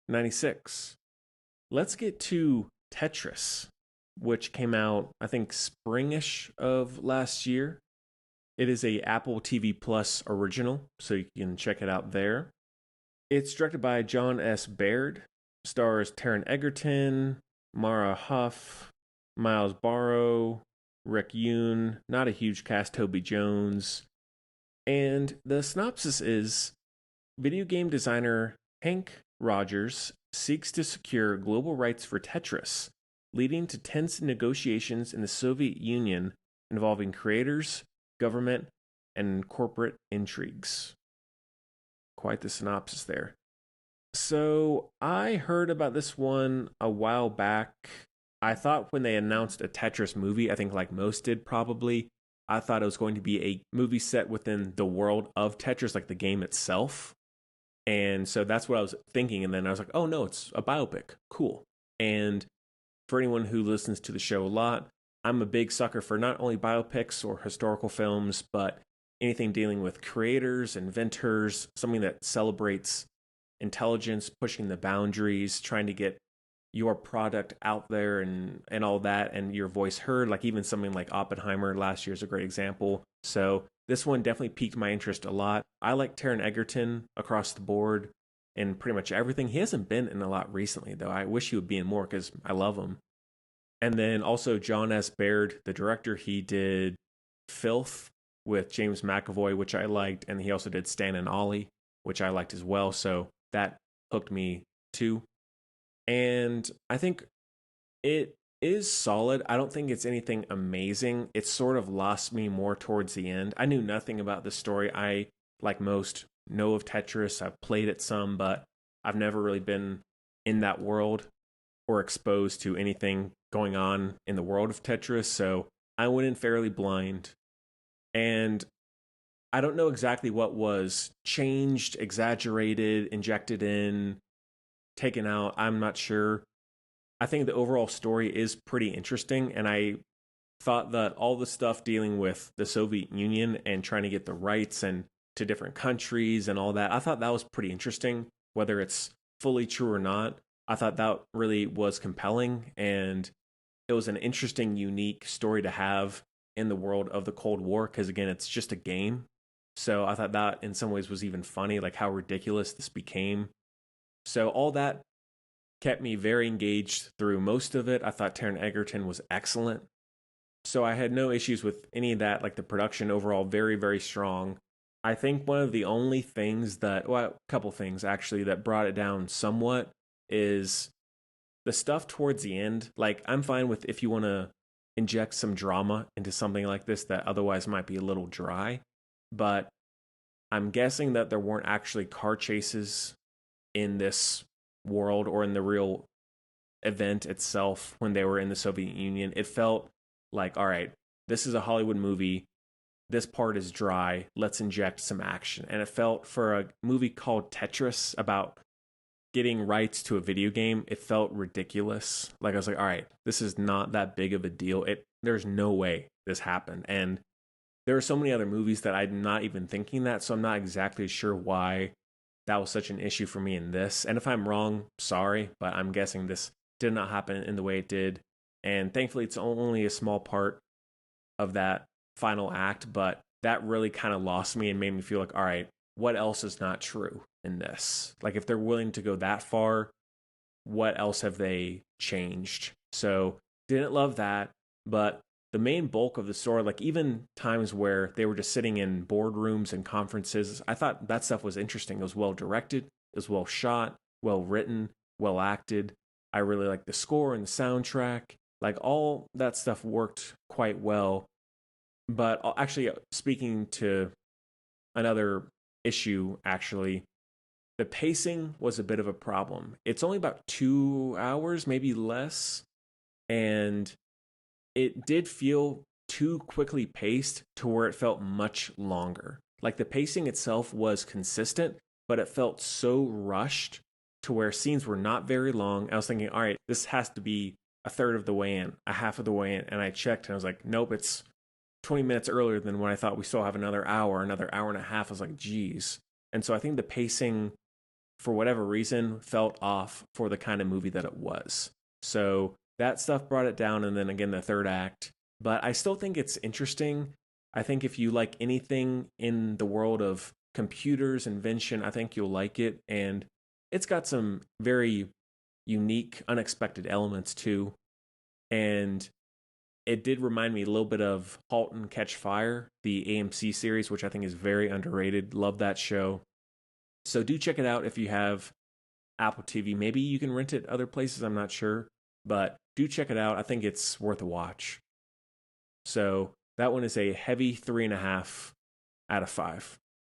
96. Let's get to Tetris, which came out, I think, springish of last year. It is a Apple TV Plus original, so you can check it out there. It's directed by John S. Baird, stars Taron Egerton, Mara Huff, Miles Barrow, Rick Yoon, not a huge cast, Toby Jones. And the synopsis is video game designer Hank Rogers seeks to secure global rights for Tetris, leading to tense negotiations in the Soviet Union involving creators, government, and corporate intrigues. Quite the synopsis there. So I heard about this one a while back. I thought when they announced a Tetris movie, I think like most did probably, I thought it was going to be a movie set within the world of Tetris, like the game itself. And so that's what I was thinking. And then I was like, oh no, it's a biopic. Cool. And for anyone who listens to the show a lot, I'm a big sucker for not only biopics or historical films, but anything dealing with creators, inventors, something that celebrates intelligence, pushing the boundaries, trying to get your product out there and all that, and your voice heard. Like even something like Oppenheimer last year is a great example. So this one definitely piqued my interest a lot. I like Taron Egerton across the board in pretty much everything. He hasn't been in a lot recently, though. I wish he would be in more because I love him. And then also John S. Baird, the director, he did Filth with James McAvoy, which I liked, and he also did Stan and Ollie, which I liked as well. So that hooked me too. And I think it is solid. I don't think it's anything amazing. It sort of lost me more towards the end. I knew nothing about the story. I, like most, know of Tetris. I've played it some, but I've never really been in that world or exposed to anything going on in the world of Tetris. So I went in fairly blind. And I don't know exactly what was changed, exaggerated, injected in, taken out. I'm not sure. I think the overall story is pretty interesting, and I thought that all the stuff dealing with the Soviet Union and trying to get the rights and to different countries and all that, I thought that was pretty interesting. Whether it's fully true or not, I thought that really was compelling, and it was an interesting, unique story to have in the world of the Cold War, because again, it's just a game. So I thought that in some ways was even funny, like how ridiculous this became. So all that kept me very engaged through most of it. I thought Taron Egerton was excellent. So I had no issues with any of that. Like the production overall, very, very strong. I think one of the only things that, well, a couple things actually that brought it down somewhat is the stuff towards the end. Like I'm fine with if you want to inject some drama into something like this that otherwise might be a little dry. But I'm guessing that there weren't actually car chases in this world or in the real event itself when they were in the Soviet Union. It felt like, all right, this is a Hollywood movie. This part is dry. Let's inject some action. And it felt for a movie called Tetris about getting rights to a video game, it felt ridiculous. Like I was like, all right, this is not that big of a deal. There's no way this happened. And there are so many other movies that I'm not even thinking that, so I'm not exactly sure why that was such an issue for me in this. And if I'm wrong, sorry, but I'm guessing this did not happen in the way it did. And thankfully, it's only a small part of that final act, but that really kind of lost me and made me feel like, all right, what else is not true in this? Like, if they're willing to go that far, what else have they changed? So, didn't love that, but the main bulk of the story, like even times where they were just sitting in boardrooms and conferences, I thought that stuff was interesting. It was well directed, it was well shot, well written, well acted. I really liked the score and the soundtrack. Like all that stuff worked quite well. But actually, speaking to another issue, actually, the pacing was a bit of a problem. It's only about 2 hours, maybe less. And it did feel too quickly paced to where it felt much longer. Like the pacing itself was consistent, but it felt so rushed to where scenes were not very long. I was thinking, all right, this has to be a third of the way in, a half of the way in. And I checked and I was like, nope, it's 20 minutes earlier than when I thought we still have another hour and a half. I was like, geez. And so I think the pacing for whatever reason, felt off for the kind of movie that it was. So that stuff brought it down. And then again, the third act. But I still think it's interesting. I think if you like anything in the world of computers, invention, I think you'll like it. And it's got some very unique, unexpected elements too. And it did remind me a little bit of *Halt and Catch Fire*, the AMC series, which I think is very underrated. Love that show. So do check it out if you have Apple TV. Maybe you can rent it other places, I'm not sure. But do check it out. I think it's worth a watch. So that one is a heavy 3.5 out of 5.